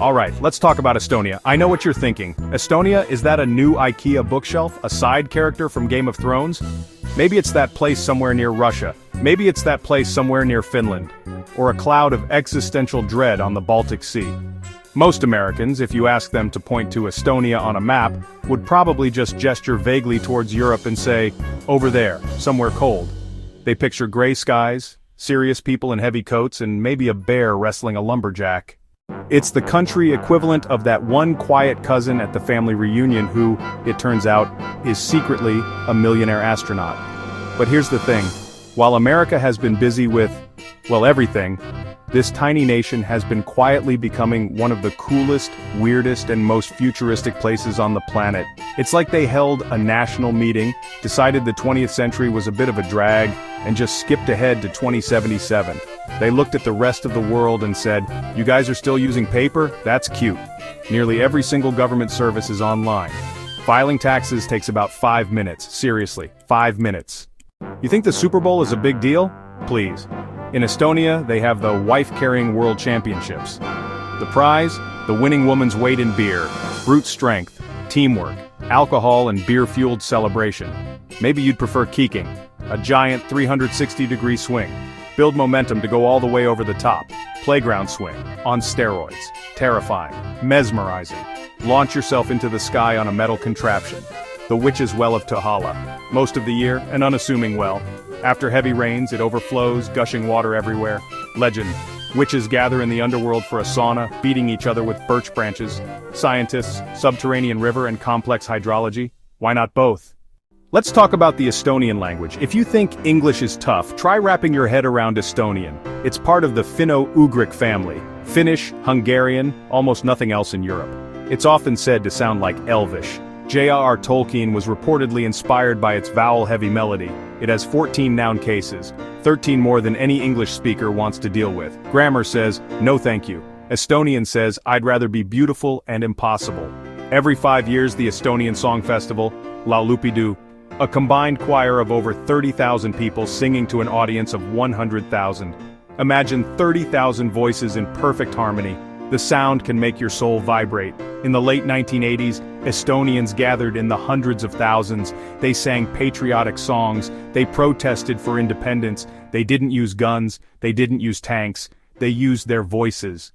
Alright, let's talk about Estonia. I know what you're thinking. Estonia, is that a new IKEA bookshelf? A side character from Game of Thrones? Maybe it's that place somewhere near Russia. Maybe it's that place somewhere near Finland. Or a cloud of existential dread on the Baltic Sea. Most Americans, if you ask them to point to Estonia on a map, would probably just gesture vaguely towards Europe and say, over there, somewhere cold. They picture gray skies, serious people in heavy coats, and maybe a bear wrestling a lumberjack. It's the country equivalent of that one quiet cousin at the family reunion who, it turns out, is secretly a millionaire astronaut. But here's the thing, while America has been busy with, well, everything, this tiny nation has been quietly becoming one of the coolest, weirdest, and most futuristic places on the planet. It's like they held a national meeting, decided the 20th century was a bit of a drag, and just skipped ahead to 2077. They looked at the rest of the world and said, you guys are still using paper? That's cute. Nearly every single government service is online. Filing taxes takes about 5 minutes, seriously, 5 minutes. You think the Super Bowl is a big deal? Please. In Estonia, they have the wife-carrying world championships. The prize? The winning woman's weight in beer, brute strength, teamwork, alcohol and beer-fueled celebration. Maybe you'd prefer keeking, a giant 360-degree swing. Build momentum to go all the way over the top. Playground swing, on steroids. Terrifying, mesmerizing. Launch yourself into the sky on a metal contraption. The Witch's Well of Tahala. Most of the year, an unassuming well. After heavy rains, it overflows, gushing water everywhere. Legend. Witches gather in the underworld for a sauna, beating each other with birch branches. Scientists, subterranean river and complex hydrology. Why not both? Let's talk about the Estonian language. If you think English is tough, try wrapping your head around Estonian. It's part of the Finno-Ugric family. Finnish, Hungarian, almost nothing else in Europe. It's often said to sound like Elvish. J.R.R. Tolkien was reportedly inspired by its vowel-heavy melody. It has 14 noun cases, 13 more than any English speaker wants to deal with. Grammar says, no thank you. Estonian says, I'd rather be beautiful and impossible. Every 5 years the Estonian Song Festival, Laulupidu, a combined choir of over 30,000 people singing to an audience of 100,000. Imagine 30,000 voices in perfect harmony. The sound can make your soul vibrate. In the late 1980s, Estonians gathered in the hundreds of thousands. They sang patriotic songs. They protested for independence. They didn't use guns. They didn't use tanks. They used their voices.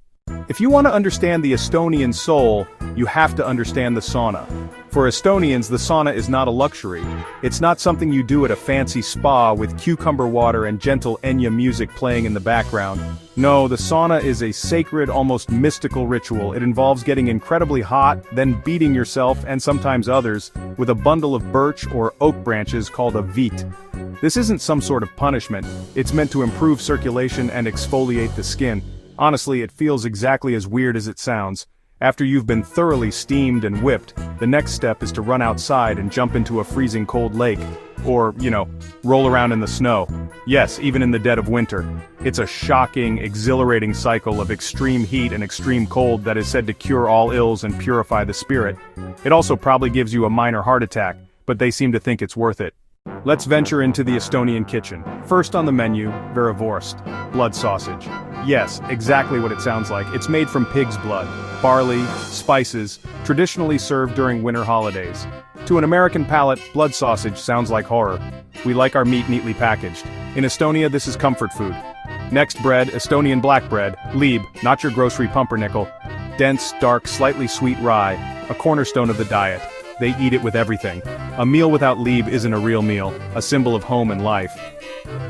If you want to understand the Estonian soul, you have to understand the sauna. For Estonians, the sauna is not a luxury. It's not something you do at a fancy spa with cucumber water and gentle Enya music playing in the background. No, the sauna is a sacred, almost mystical ritual. It involves getting incredibly hot, then beating yourself, and sometimes others, with a bundle of birch or oak branches called a vit. This isn't some sort of punishment. It's meant to improve circulation and exfoliate the skin. Honestly, it feels exactly as weird as it sounds. After you've been thoroughly steamed and whipped, the next step is to run outside and jump into a freezing cold lake. Or, roll around in the snow. Yes, even in the dead of winter. It's a shocking, exhilarating cycle of extreme heat and extreme cold that is said to cure all ills and purify the spirit. It also probably gives you a minor heart attack, but they seem to think it's worth it. Let's venture into the Estonian kitchen. First on the menu, Verivurst, blood sausage. Yes, exactly what it sounds like. It's made from pig's blood, barley, spices, traditionally served during winter holidays. To an American palate, blood sausage sounds like horror. We like our meat neatly packaged. In Estonia, this is comfort food. Next bread, Estonian black bread, liib, not your grocery pumpernickel. Dense, dark, slightly sweet rye, a cornerstone of the diet. They eat it with everything. A meal without liib isn't a real meal, a symbol of home and life.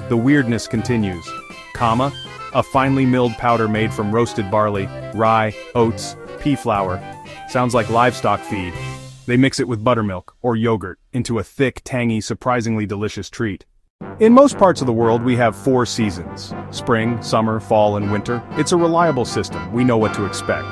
The weirdness continues. Kama, a finely milled powder made from roasted barley, rye, oats, pea flour. Sounds like livestock feed. They mix it with buttermilk, or yogurt, into a thick, tangy, surprisingly delicious treat. In most parts of the world we have 4 seasons. Spring, summer, fall, and winter. It's a reliable system, we know what to expect.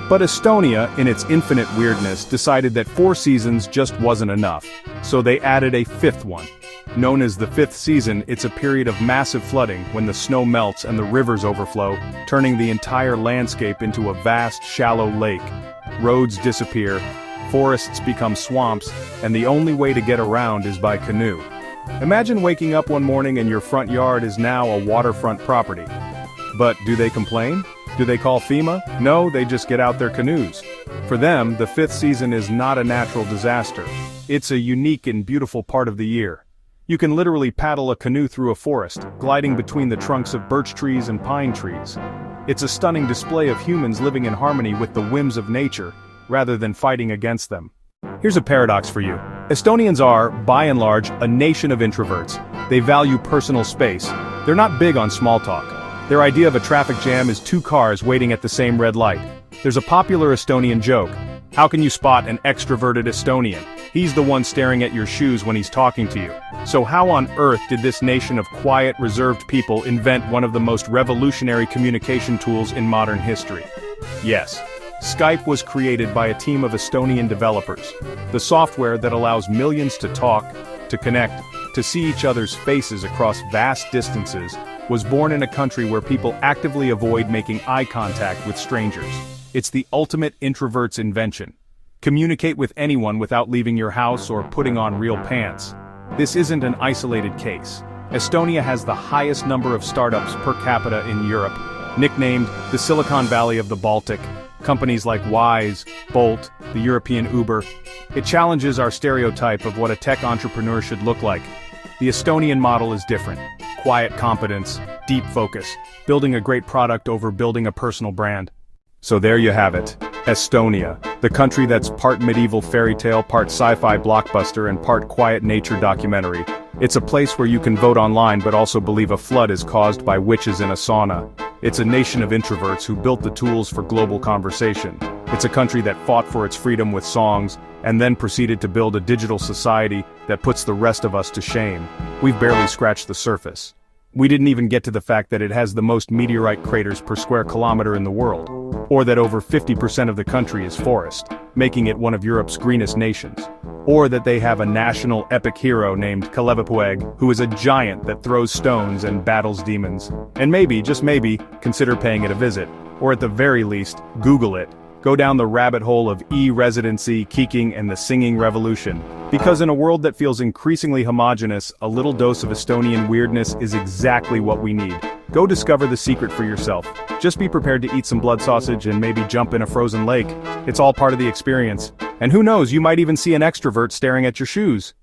But Estonia, in its infinite weirdness, decided that 4 seasons just wasn't enough. So they added a 5th one. Known as the 5th season, it's a period of massive flooding when the snow melts and the rivers overflow, turning the entire landscape into a vast, shallow lake. Roads disappear, forests become swamps, and the only way to get around is by canoe. Imagine waking up one morning and your front yard is now a waterfront property. But do they complain? Do they call FEMA? No, they just get out their canoes. For them, the fifth season is not a natural disaster. It's a unique and beautiful part of the year. You can literally paddle a canoe through a forest, gliding between the trunks of birch trees and pine trees. It's a stunning display of humans living in harmony with the whims of nature, rather than fighting against them. Here's a paradox for you. Estonians are, by and large, a nation of introverts. They value personal space. They're not big on small talk. Their idea of a traffic jam is two cars waiting at the same red light. There's a popular Estonian joke. How can you spot an extroverted Estonian? He's the one staring at your shoes when he's talking to you. So how on earth did this nation of quiet, reserved people invent one of the most revolutionary communication tools in modern history? Yes, Skype was created by a team of Estonian developers. The software that allows millions to talk, to connect, to see each other's faces across vast distances, was born in a country where people actively avoid making eye contact with strangers. It's the ultimate introvert's invention. Communicate with anyone without leaving your house or putting on real pants. This isn't an isolated case. Estonia has the highest number of startups per capita in Europe, nicknamed the Silicon Valley of the Baltic. Companies like Wise, Bolt, the European Uber. It challenges our stereotype of what a tech entrepreneur should look like. The Estonian model is different. Quiet competence, deep focus, building a great product over building a personal brand. So there you have it, Estonia, the country that's part medieval fairy tale, part sci-fi blockbuster, and part quiet nature documentary. It's a place where you can vote online but also believe a flood is caused by witches in a sauna. It's a nation of introverts who built the tools for global conversation. It's a country that fought for its freedom with songs, and then proceeded to build a digital society that puts the rest of us to shame. We've barely scratched the surface. We didn't even get to the fact that it has the most meteorite craters per square kilometer in the world, or that over 50% of the country is forest, making it one of Europe's greenest nations, or that they have a national epic hero named Kalevipoeg, who is a giant that throws stones and battles demons. And maybe, just maybe, consider paying it a visit, or at the very least, Google it. Go down the rabbit hole of e-residency, keeking, and the singing revolution. Because in a world that feels increasingly homogenous, a little dose of Estonian weirdness is exactly what we need. Go discover the secret for yourself. Just be prepared to eat some blood sausage and maybe jump in a frozen lake. It's all part of the experience. And who knows, you might even see an extrovert staring at your shoes.